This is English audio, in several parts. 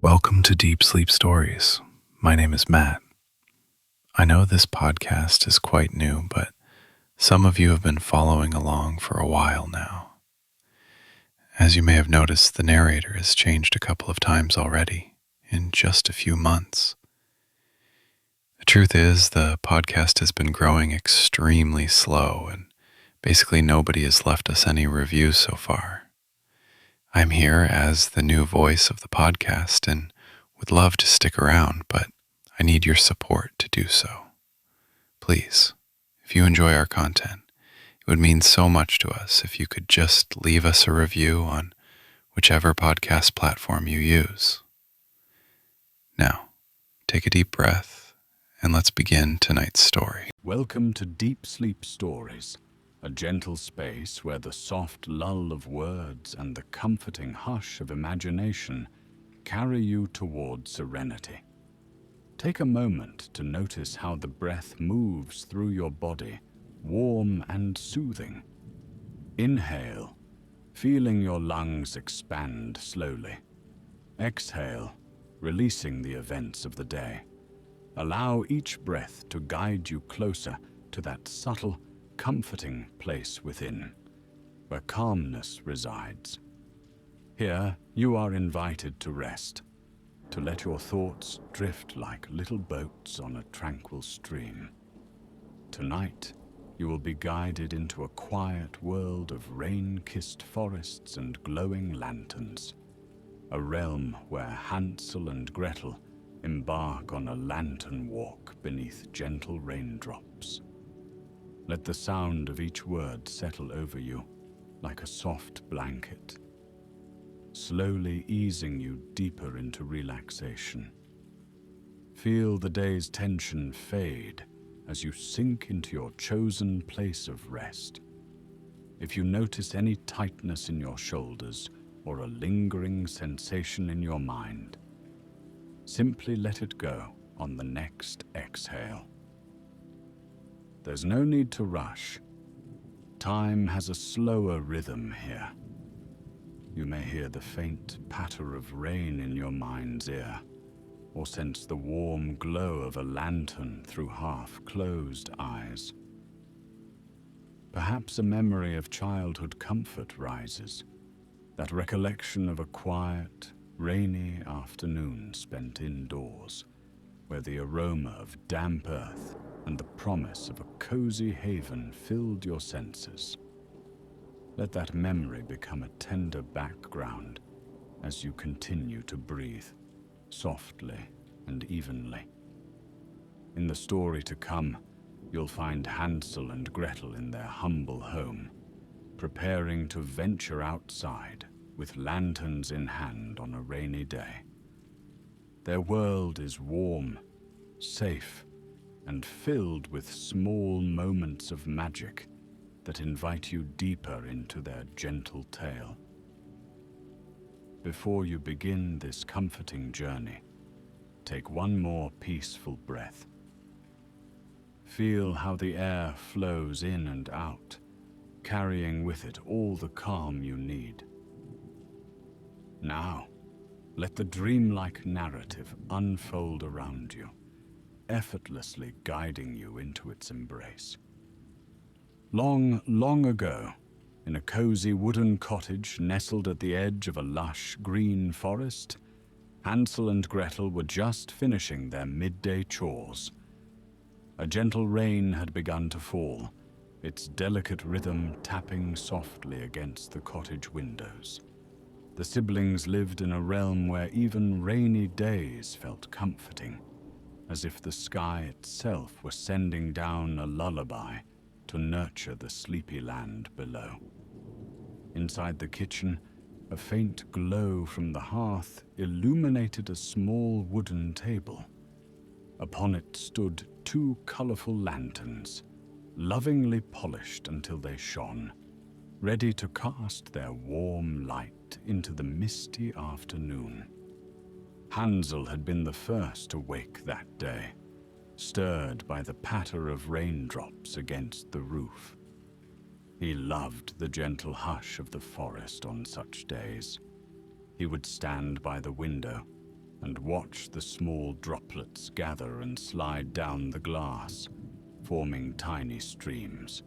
Welcome to Deep Sleep Stories. My name is Matt. I know this podcast is quite new, but some of you have been following along for a while now. As you may have noticed, the narrator has changed a couple of times already in just a few months. The truth is, the podcast has been growing extremely slow, and basically nobody has left us any reviews so far. I'm here as the new voice of the podcast and would love to stick around, but I need your support to do so. Please, if you enjoy our content, it would mean so much to us if you could just leave us a review on whichever podcast platform you use. Now, take a deep breath and let's begin tonight's story. Welcome to Deep Sleep Stories, a gentle space where the soft lull of words and the comforting hush of imagination carry you toward serenity. Take a moment to notice how the breath moves through your body, warm and soothing. Inhale, feeling your lungs expand slowly. Exhale, releasing the events of the day. Allow each breath to guide you closer to that subtle, comforting place within, where calmness resides. Here, you are invited to rest, to let your thoughts drift like little boats on a tranquil stream. Tonight, you will be guided into a quiet world of rain-kissed forests and glowing lanterns, a realm where Hansel and Gretel embark on a lantern walk beneath gentle raindrops. Let the sound of each word settle over you like a soft blanket, slowly easing you deeper into relaxation. Feel the day's tension fade as you sink into your chosen place of rest. If you notice any tightness in your shoulders or a lingering sensation in your mind, simply let it go on the next exhale. There's no need to rush. Time has a slower rhythm here. You may hear the faint patter of rain in your mind's ear, or sense the warm glow of a lantern through half-closed eyes. Perhaps a memory of childhood comfort rises, that recollection of a quiet, rainy afternoon spent indoors, where the aroma of damp earth and the promise of a cozy haven filled your senses. Let that memory become a tender background as you continue to breathe, softly and evenly. In the story to come, you'll find Hansel and Gretel in their humble home, preparing to venture outside with lanterns in hand on a rainy day. Their world is warm, safe, and filled with small moments of magic that invite you deeper into their gentle tale. Before you begin this comforting journey, take one more peaceful breath. Feel how the air flows in and out, carrying with it all the calm you need. Now, let the dreamlike narrative unfold around you, effortlessly guiding you into its embrace. Long, long ago, in a cozy wooden cottage nestled at the edge of a lush green forest, Hansel and Gretel were just finishing their midday chores. A gentle rain had begun to fall, its delicate rhythm tapping softly against the cottage windows. The siblings lived in a realm where even rainy days felt comforting, as if the sky itself were sending down a lullaby to nurture the sleepy land below. Inside the kitchen, a faint glow from the hearth illuminated a small wooden table. Upon it stood two colorful lanterns, lovingly polished until they shone, ready to cast their warm light into the misty afternoon. Hansel had been the first to wake that day, stirred by the patter of raindrops against the roof. He loved the gentle hush of the forest on such days. He would stand by the window, and watch the small droplets gather and slide down the glass, forming tiny streams.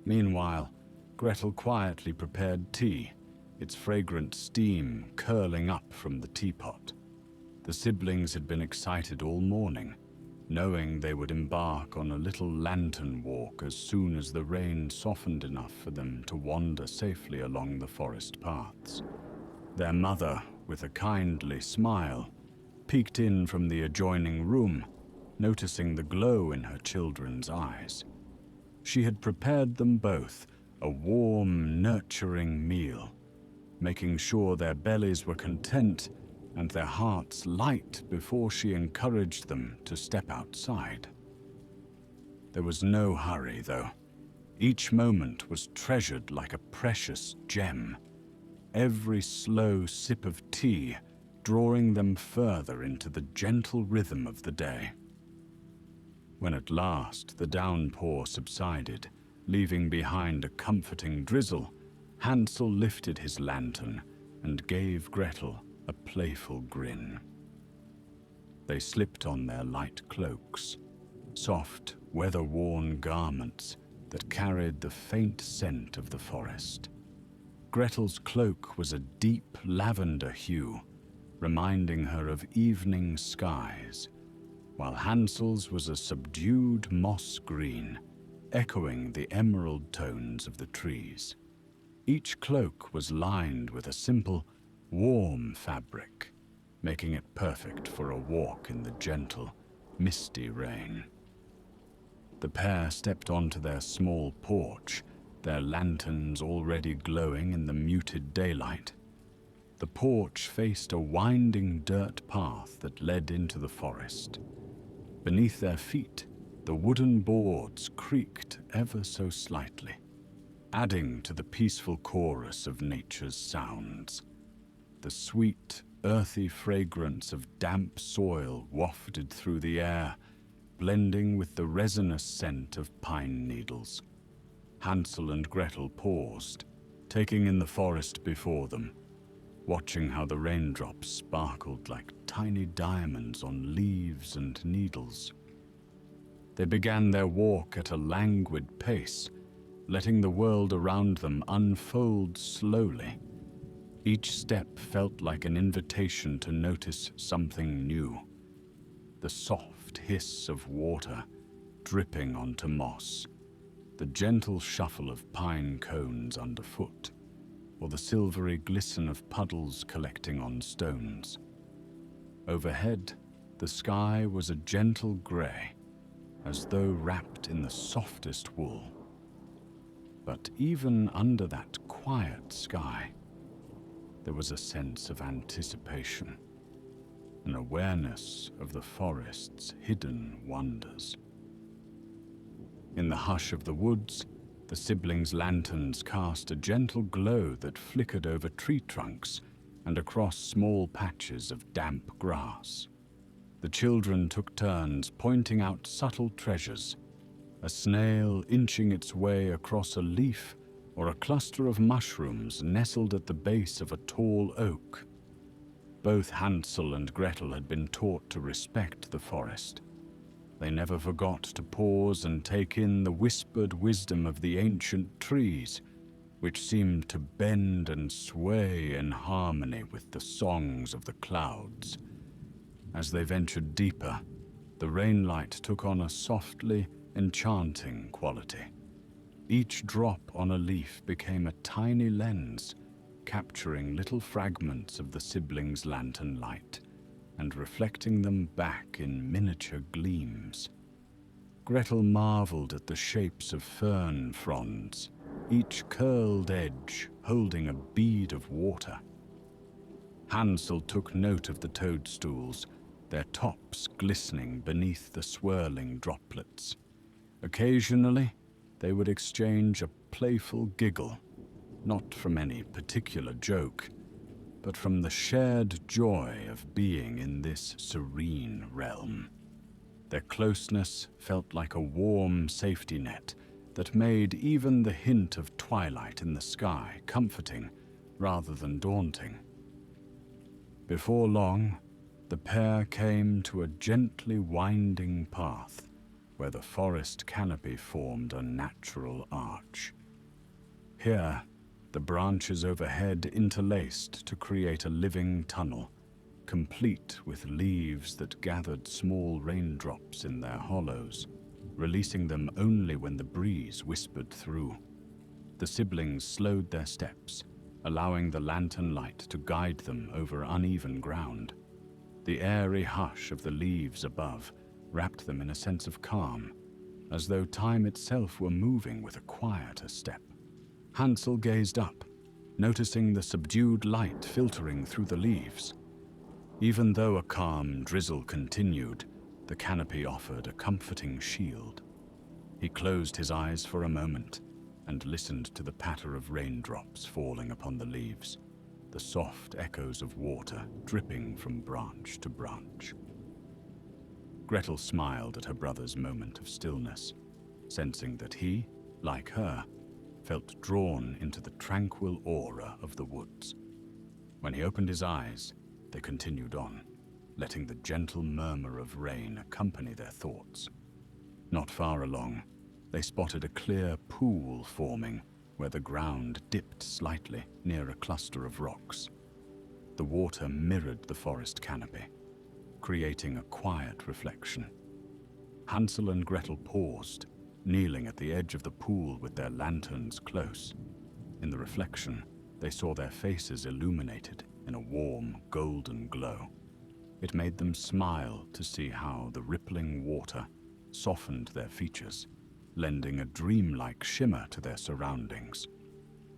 Meanwhile, Gretel quietly prepared tea, its fragrant steam curling up from the teapot. The siblings had been excited all morning, knowing they would embark on a little lantern walk as soon as the rain softened enough for them to wander safely along the forest paths. Their mother, with a kindly smile, peeked in from the adjoining room, noticing the glow in her children's eyes. She had prepared them both a warm, nurturing meal, making sure their bellies were content and their hearts light before she encouraged them to step outside. There was no hurry, though. Each moment was treasured like a precious gem, every slow sip of tea drawing them further into the gentle rhythm of the day. When at last the downpour subsided, leaving behind a comforting drizzle, Hansel lifted his lantern and gave Gretel a playful grin. They slipped on their light cloaks, soft, weather-worn garments that carried the faint scent of the forest. Gretel's cloak was a deep lavender hue, reminding her of evening skies, while Hansel's was a subdued moss green, echoing the emerald tones of the trees. Each cloak was lined with a simple, warm fabric, making it perfect for a walk in the gentle, misty rain. The pair stepped onto their small porch, their lanterns already glowing in the muted daylight. The porch faced a winding dirt path that led into the forest. Beneath their feet, the wooden boards creaked ever so slightly, adding to the peaceful chorus of nature's sounds. The sweet, earthy fragrance of damp soil wafted through the air, blending with the resinous scent of pine needles. Hansel and Gretel paused, taking in the forest before them, watching how the raindrops sparkled like tiny diamonds on leaves and needles. They began their walk at a languid pace, letting the world around them unfold slowly. Each step felt like an invitation to notice something new. The soft hiss of water dripping onto moss, the gentle shuffle of pine cones underfoot, or the silvery glisten of puddles collecting on stones. Overhead, the sky was a gentle grey, as though wrapped in the softest wool. But even under that quiet sky, there was a sense of anticipation, an awareness of the forest's hidden wonders. In the hush of the woods, the siblings' lanterns cast a gentle glow that flickered over tree trunks and across small patches of damp grass. The children took turns pointing out subtle treasures, a snail inching its way across a leaf, or a cluster of mushrooms nestled at the base of a tall oak. Both Hansel and Gretel had been taught to respect the forest. They never forgot to pause and take in the whispered wisdom of the ancient trees, which seemed to bend and sway in harmony with the songs of the clouds. As they ventured deeper, the rainlight took on a softly enchanting quality. Each drop on a leaf became a tiny lens, capturing little fragments of the siblings' lantern light and reflecting them back in miniature gleams. Gretel marveled at the shapes of fern fronds, each curled edge holding a bead of water. Hansel took note of the toadstools, their tops glistening beneath the swirling droplets. Occasionally, they would exchange a playful giggle, not from any particular joke, but from the shared joy of being in this serene realm. Their closeness felt like a warm safety net that made even the hint of twilight in the sky comforting rather than daunting. Before long, The pair came to a gently winding path where the forest canopy formed a natural arch. Here, the branches overhead interlaced to create a living tunnel, complete with leaves that gathered small raindrops in their hollows, releasing them only when the breeze whispered through. The siblings slowed their steps, allowing the lantern light to guide them over uneven ground. The airy hush of the leaves above wrapped them in a sense of calm, as though time itself were moving with a quieter step. Hansel gazed up, noticing the subdued light filtering through the leaves. Even though a calm drizzle continued, the canopy offered a comforting shield. He closed his eyes for a moment and listened to the patter of raindrops falling upon the leaves, the soft echoes of water dripping from branch to branch. Gretel smiled at her brother's moment of stillness, sensing that he, like her, felt drawn into the tranquil aura of the woods. When he opened his eyes, they continued on, letting the gentle murmur of rain accompany their thoughts. Not far along, they spotted a clear pool forming where the ground dipped slightly near a cluster of rocks. The water mirrored the forest canopy, creating a quiet reflection. Hansel and Gretel paused, kneeling at the edge of the pool with their lanterns close. In the reflection, they saw their faces illuminated in a warm, golden glow. It made them smile to see how the rippling water softened their features, lending a dreamlike shimmer to their surroundings.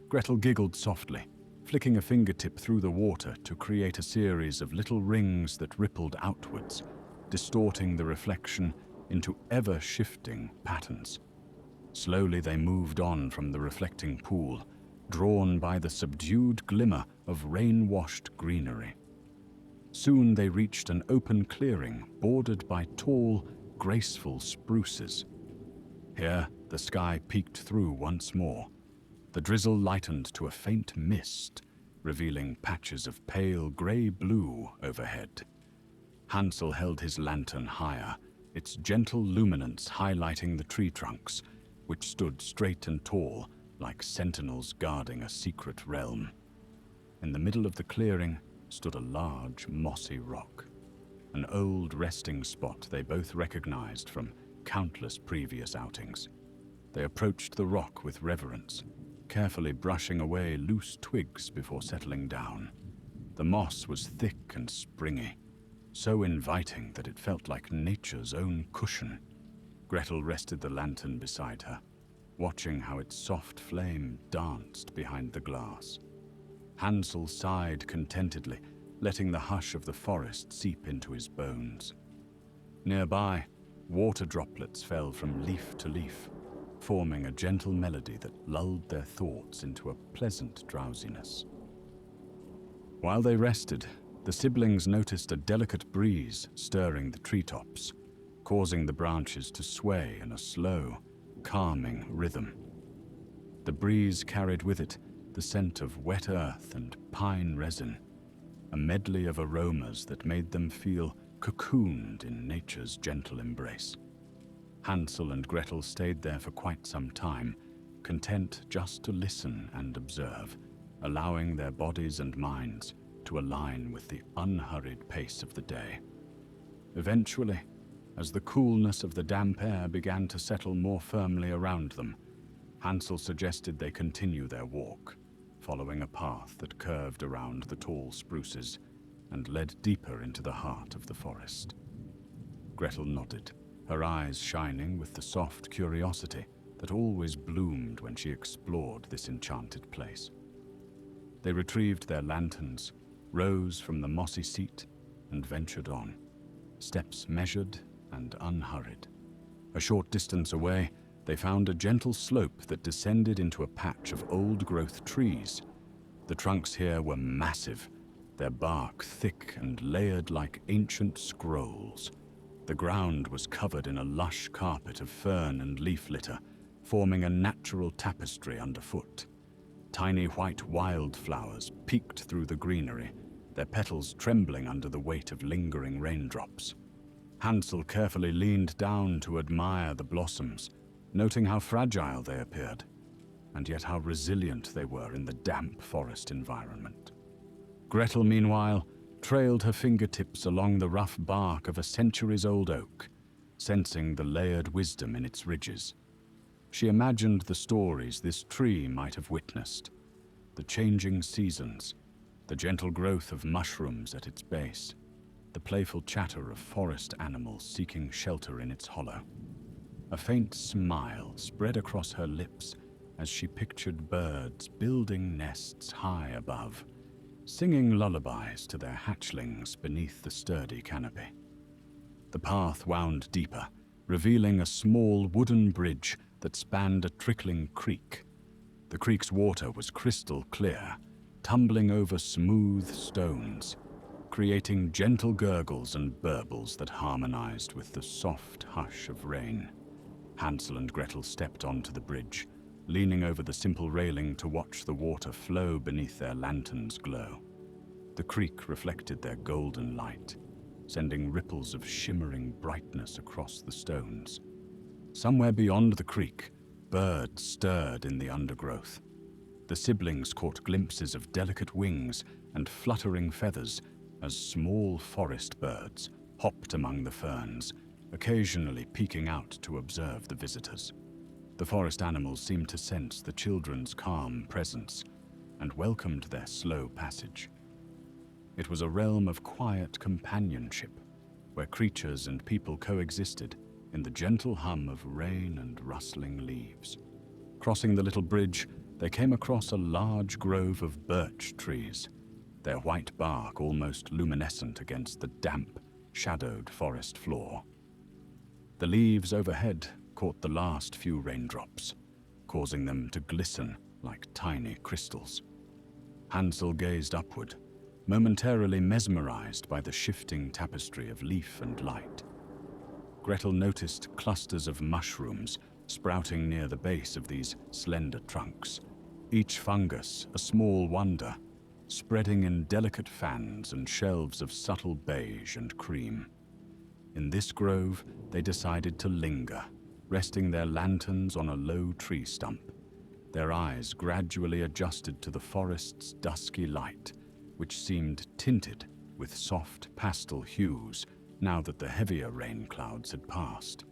Gretel giggled softly, flicking a fingertip through the water to create a series of little rings that rippled outwards, distorting the reflection into ever-shifting patterns. Slowly they moved on from the reflecting pool, drawn by the subdued glimmer of rain-washed greenery. Soon they reached an open clearing bordered by tall, graceful spruces. Here, the sky peeked through once more. The drizzle lightened to a faint mist, revealing patches of pale grey-blue overhead. Hansel held his lantern higher, its gentle luminance highlighting the tree trunks, which stood straight and tall, like sentinels guarding a secret realm. In the middle of the clearing stood a large, mossy rock, an old resting spot they both recognized from countless previous outings. They approached the rock with reverence, carefully brushing away loose twigs before settling down. The moss was thick and springy, so inviting that it felt like nature's own cushion. Gretel rested the lantern beside her, watching how its soft flame danced behind the glass. Hansel sighed contentedly, letting the hush of the forest seep into his bones. Nearby, water droplets fell from leaf to leaf, forming a gentle melody that lulled their thoughts into a pleasant drowsiness. While they rested, the siblings noticed a delicate breeze stirring the treetops, causing the branches to sway in a slow, calming rhythm. The breeze carried with it the scent of wet earth and pine resin, a medley of aromas that made them feel cocooned in nature's gentle embrace. Hansel and Gretel stayed there for quite some time, content just to listen and observe, allowing their bodies and minds to align with the unhurried pace of the day. Eventually, as the coolness of the damp air began to settle more firmly around them, Hansel suggested they continue their walk, following a path that curved around the tall spruces and led deeper into the heart of the forest. Gretel nodded, her eyes shining with the soft curiosity that always bloomed when she explored this enchanted place. They retrieved their lanterns, rose from the mossy seat, and ventured on, steps measured and unhurried. A short distance away, they found a gentle slope that descended into a patch of old-growth trees. The trunks here were massive, their bark thick and layered like ancient scrolls. The ground was covered in a lush carpet of fern and leaf litter, forming a natural tapestry underfoot. Tiny white wildflowers peeked through the greenery, their petals trembling under the weight of lingering raindrops. Hansel carefully leaned down to admire the blossoms, noting how fragile they appeared, and yet how resilient they were in the damp forest environment. Gretel, meanwhile, trailed her fingertips along the rough bark of a centuries-old oak, sensing the layered wisdom in its ridges. She imagined the stories this tree might have witnessed, the changing seasons, the gentle growth of mushrooms at its base, the playful chatter of forest animals seeking shelter in its hollow. A faint smile spread across her lips as she pictured birds building nests high above, singing lullabies to their hatchlings beneath the sturdy canopy. The path wound deeper, revealing a small wooden bridge that spanned a trickling creek. The creek's water was crystal clear, tumbling over smooth stones, creating gentle gurgles and burbles that harmonized with the soft hush of rain. Hansel and Gretel stepped onto the bridge, leaning over the simple railing to watch the water flow beneath their lantern's glow. The creek reflected their golden light, sending ripples of shimmering brightness across the stones. Somewhere beyond the creek, birds stirred in the undergrowth. The siblings caught glimpses of delicate wings and fluttering feathers as small forest birds hopped among the ferns, occasionally peeking out to observe the visitors. The forest animals seemed to sense the children's calm presence and welcomed their slow passage. It was a realm of quiet companionship, where creatures and people coexisted in the gentle hum of rain and rustling leaves. Crossing the little bridge, they came across a large grove of birch trees, their white bark almost luminescent against the damp, shadowed forest floor. The leaves overhead caught the last few raindrops, causing them to glisten like tiny crystals. Hansel gazed upward, momentarily mesmerized by the shifting tapestry of leaf and light. Gretel noticed clusters of mushrooms sprouting near the base of these slender trunks, each fungus a small wonder, spreading in delicate fans and shelves of subtle beige and cream. In this grove, they decided to linger, resting their lanterns on a low tree stump. Their eyes gradually adjusted to the forest's dusky light, which seemed tinted with soft pastel hues now that the heavier rain clouds had passed.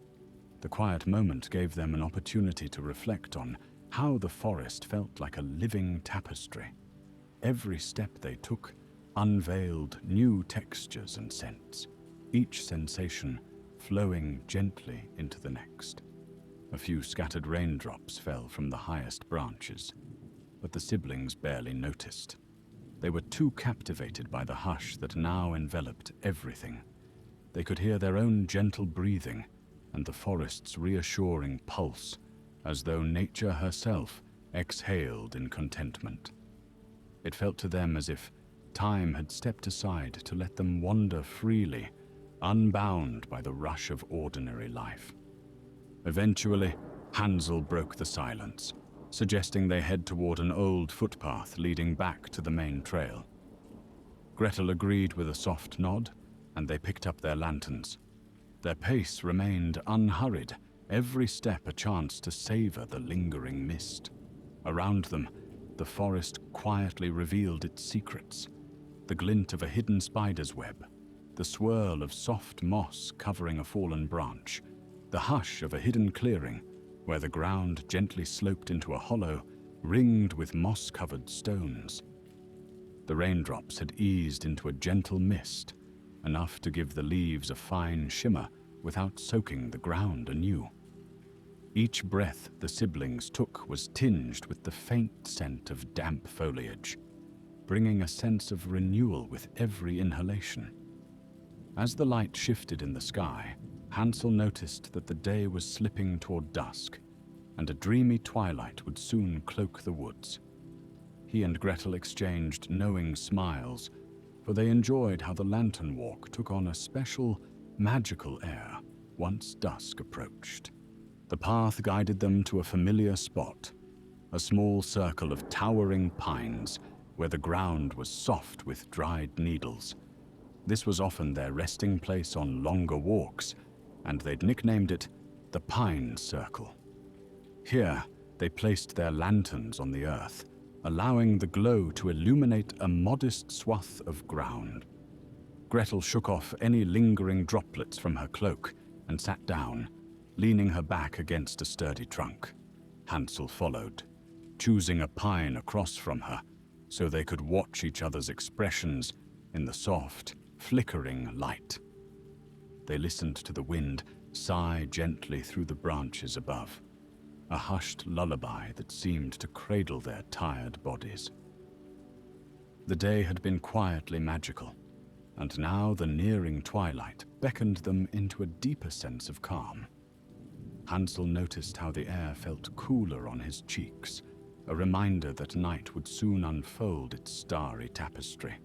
The quiet moment gave them an opportunity to reflect on how the forest felt like a living tapestry. Every step they took unveiled new textures and scents, each sensation flowing gently into the next. A few scattered raindrops fell from the highest branches, but the siblings barely noticed. They were too captivated by the hush that now enveloped everything. They could hear their own gentle breathing and the forest's reassuring pulse, as though nature herself exhaled in contentment. It felt to them as if time had stepped aside to let them wander freely, unbound by the rush of ordinary life. Eventually, Hansel broke the silence, suggesting they head toward an old footpath leading back to the main trail. Gretel agreed with a soft nod, and they picked up their lanterns. Their pace remained unhurried, every step a chance to savor the lingering mist. Around them, the forest quietly revealed its secrets, the glint of a hidden spider's web, the swirl of soft moss covering a fallen branch, the hush of a hidden clearing where the ground gently sloped into a hollow ringed with moss-covered stones. The raindrops had eased into a gentle mist, enough to give the leaves a fine shimmer without soaking the ground anew. Each breath the siblings took was tinged with the faint scent of damp foliage, bringing a sense of renewal with every inhalation. As the light shifted in the sky, Hansel noticed that the day was slipping toward dusk, and a dreamy twilight would soon cloak the woods. He and Gretel exchanged knowing smiles, for they enjoyed how the lantern walk took on a special, magical air once dusk approached. The path guided them to a familiar spot, a small circle of towering pines where the ground was soft with dried needles. This was often their resting place on longer walks, and they'd nicknamed it the Pine Circle. Here, they placed their lanterns on the earth, allowing the glow to illuminate a modest swath of ground. Gretel shook off any lingering droplets from her cloak and sat down, leaning her back against a sturdy trunk. Hansel followed, choosing a pine across from her so they could watch each other's expressions in the soft, flickering light. They listened to the wind sigh gently through the branches above, a hushed lullaby that seemed to cradle their tired bodies. The day had been quietly magical, and now the nearing twilight beckoned them into a deeper sense of calm. Hansel noticed how the air felt cooler on his cheeks, a reminder that night would soon unfold its starry tapestry.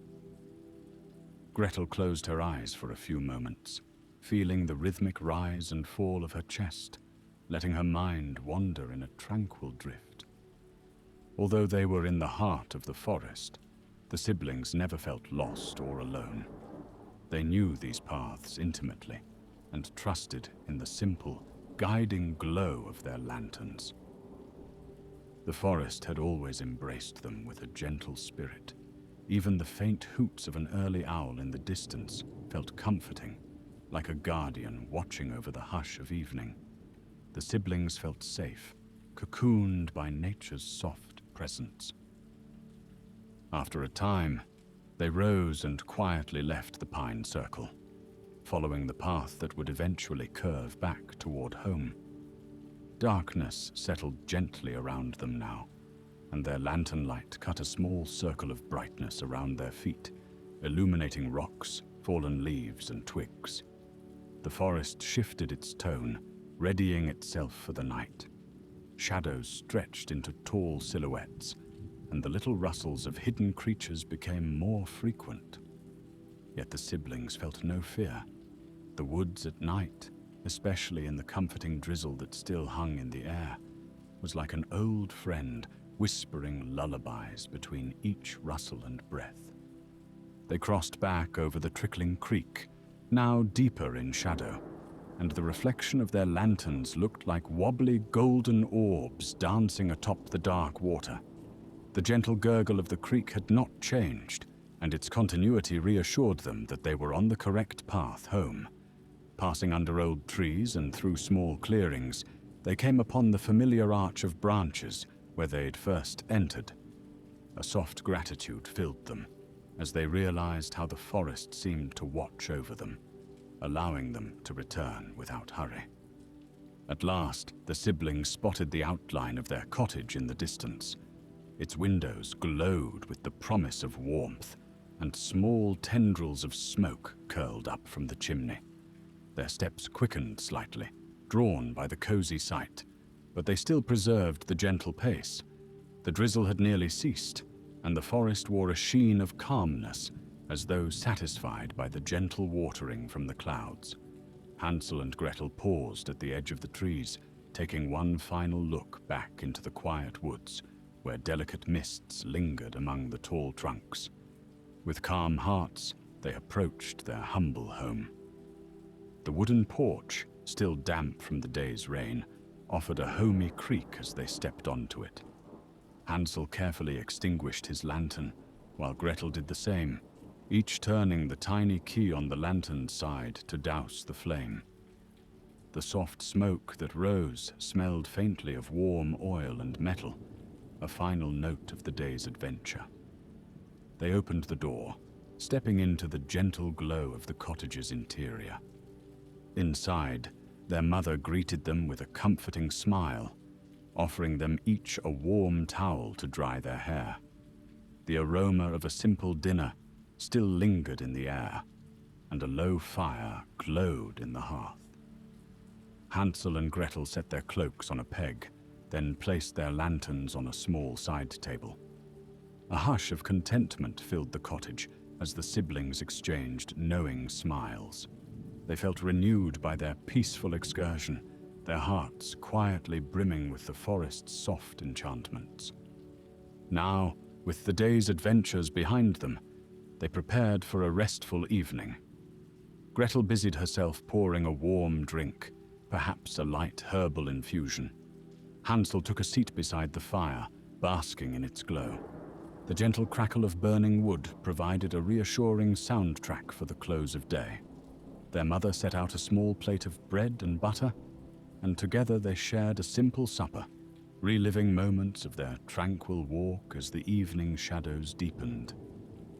Gretel closed her eyes for a few moments, feeling the rhythmic rise and fall of her chest, letting her mind wander in a tranquil drift. Although they were in the heart of the forest, the siblings never felt lost or alone. They knew these paths intimately and trusted in the simple, guiding glow of their lanterns. The forest had always embraced them with a gentle spirit. Even the faint hoots of an early owl in the distance felt comforting, like a guardian watching over the hush of evening. The siblings felt safe, cocooned by nature's soft presence. After a time, they rose and quietly left the pine circle, following the path that would eventually curve back toward home. Darkness settled gently around them now, and their lantern light cut a small circle of brightness around their feet, illuminating rocks, fallen leaves, and twigs. The forest shifted its tone, readying itself for the night. Shadows stretched into tall silhouettes, and the little rustles of hidden creatures became more frequent. Yet the siblings felt no fear. The woods at night, especially in the comforting drizzle that still hung in the air, was like an old friend whispering lullabies between each rustle and breath. They crossed back over the trickling creek, now deeper in shadow, and the reflection of their lanterns looked like wobbly golden orbs dancing atop the dark water. The gentle gurgle of the creek had not changed, and its continuity reassured them that they were on the correct path home. Passing under old trees and through small clearings, they came upon the familiar arch of branches where they'd first entered. A soft gratitude filled them as they realized how the forest seemed to watch over them, allowing them to return without hurry. At last, the siblings spotted the outline of their cottage in the distance. Its windows glowed with the promise of warmth, and small tendrils of smoke curled up from the chimney. Their steps quickened slightly, drawn by the cozy sight, but they still preserved the gentle pace. The drizzle had nearly ceased, and the forest wore a sheen of calmness, as though satisfied by the gentle watering from the clouds. Hansel and Gretel paused at the edge of the trees, taking one final look back into the quiet woods, where delicate mists lingered among the tall trunks. With calm hearts, they approached their humble home. The wooden porch, still damp from the day's rain, offered a homey creak as they stepped onto it. Hansel carefully extinguished his lantern, while Gretel did the same, each turning the tiny key on the lantern's side to douse the flame. The soft smoke that rose smelled faintly of warm oil and metal, a final note of the day's adventure. They opened the door, stepping into the gentle glow of the cottage's interior. Inside, their mother greeted them with a comforting smile, offering them each a warm towel to dry their hair. The aroma of a simple dinner still lingered in the air, and a low fire glowed in the hearth. Hansel and Gretel set their cloaks on a peg, then placed their lanterns on a small side table. A hush of contentment filled the cottage as the siblings exchanged knowing smiles. They felt renewed by their peaceful excursion, their hearts quietly brimming with the forest's soft enchantments. Now, With the day's adventures behind them, they prepared for a restful evening. Gretel busied herself pouring a warm drink, perhaps a light herbal infusion. Hansel took a seat beside the fire, basking in its glow. The gentle crackle of burning wood provided a reassuring soundtrack for the close of day. Their mother set out a small plate of bread and butter, and together they shared a simple supper, reliving moments of their tranquil walk as the evening shadows deepened.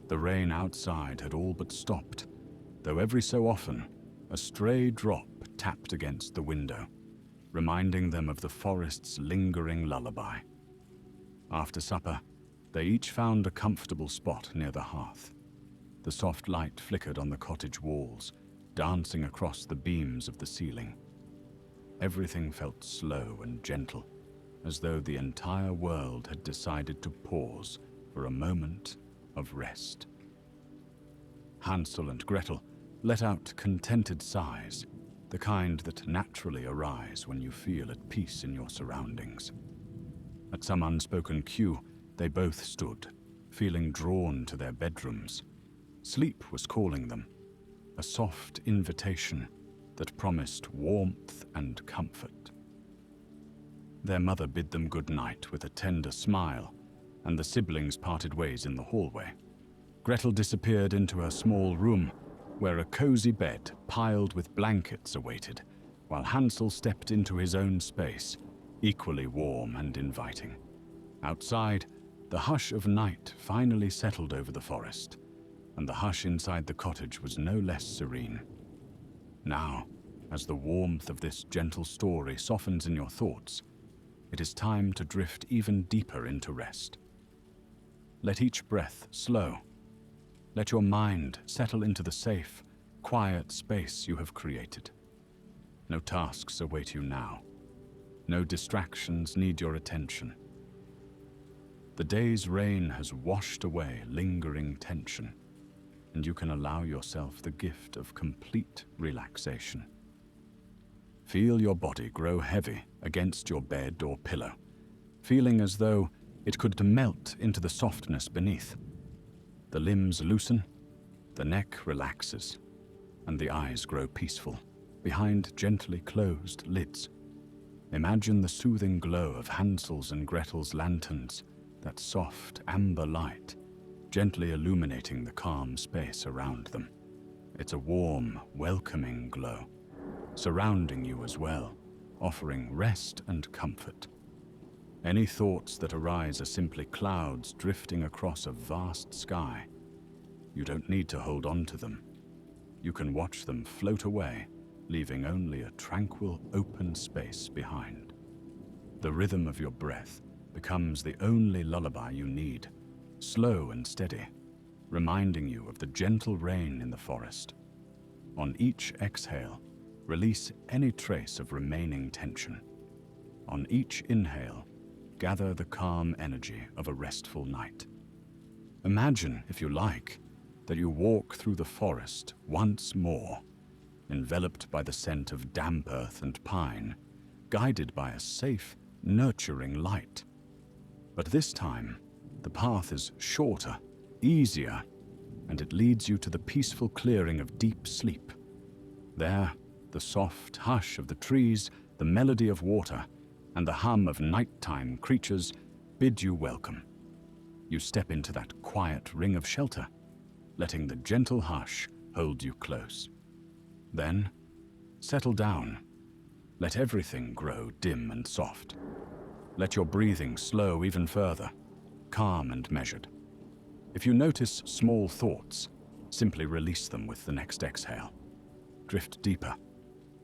The rain outside had all but stopped, though every so often a stray drop tapped against the window, reminding them of the forest's lingering lullaby. After supper, they each found a comfortable spot near the hearth. The soft light flickered on the cottage walls, dancing across the beams of the ceiling. Everything felt slow and gentle, as though the entire world had decided to pause for a moment of rest. Hansel and Gretel let out contented sighs, the kind that naturally arise when you feel at peace in your surroundings. At some unspoken cue, they both stood, feeling drawn to their bedrooms. Sleep was calling them, a soft invitation that promised warmth and comfort. Their mother bid them good night with a tender smile, and the siblings parted ways in the hallway. Gretel disappeared into her small room, where a cozy bed piled with blankets awaited, while Hansel stepped into his own space, equally warm and inviting. Outside, the hush of night finally settled over the forest, and the hush inside the cottage was no less serene. Now, as the warmth of this gentle story softens in your thoughts, it is time to drift even deeper into rest. Let each breath slow. Let your mind settle into the safe, quiet space you have created. No tasks await you now. No distractions need your attention. The day's rain has washed away lingering tension, and you can allow yourself the gift of complete relaxation. Feel your body grow heavy against your bed or pillow, feeling as though it could melt into the softness beneath. The limbs loosen, the neck relaxes, and the eyes grow peaceful behind gently closed lids. Imagine the soothing glow of Hansel's and Gretel's lanterns, that soft amber light, gently illuminating the calm space around them. It's a warm, welcoming glow, surrounding you as well, offering rest and comfort. Any thoughts that arise are simply clouds drifting across a vast sky. You don't need to hold on to them. You can watch them float away, leaving only a tranquil, open space behind. The rhythm of your breath becomes the only lullaby you need, slow and steady, reminding you of the gentle rain in the forest. On each exhale, release any trace of remaining tension. On each inhale, gather the calm energy of a restful night. Imagine, if you like, that you walk through the forest once more, enveloped by the scent of damp earth and pine, guided by a safe, nurturing light. But this time, the path is shorter, easier, and it leads you to the peaceful clearing of deep sleep. There, the soft hush of the trees, the melody of water, and the hum of nighttime creatures bid you welcome. You step into that quiet ring of shelter, letting the gentle hush hold you close. Then, settle down. Let everything grow dim and soft. Let your breathing slow even further, calm and measured. If you notice small thoughts, simply release them with the next exhale. Drift deeper,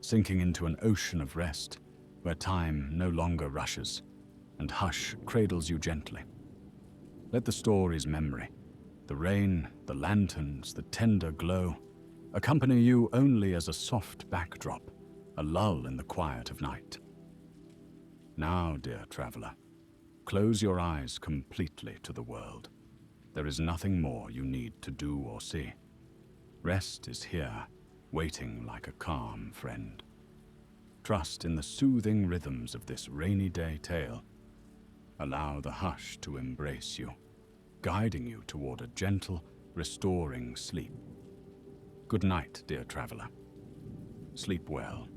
sinking into an ocean of rest where time no longer rushes and hush cradles you gently. Let the story's memory, the rain, the lanterns, the tender glow, accompany you only as a soft backdrop, a lull in the quiet of night. Now, dear traveler, close your eyes completely to the world. There is nothing more you need to do or see. Rest is here, waiting like a calm friend. Trust in the soothing rhythms of this rainy day tale. Allow the hush to embrace you. guiding you toward a gentle, restoring sleep. Good night, dear traveler. Sleep well.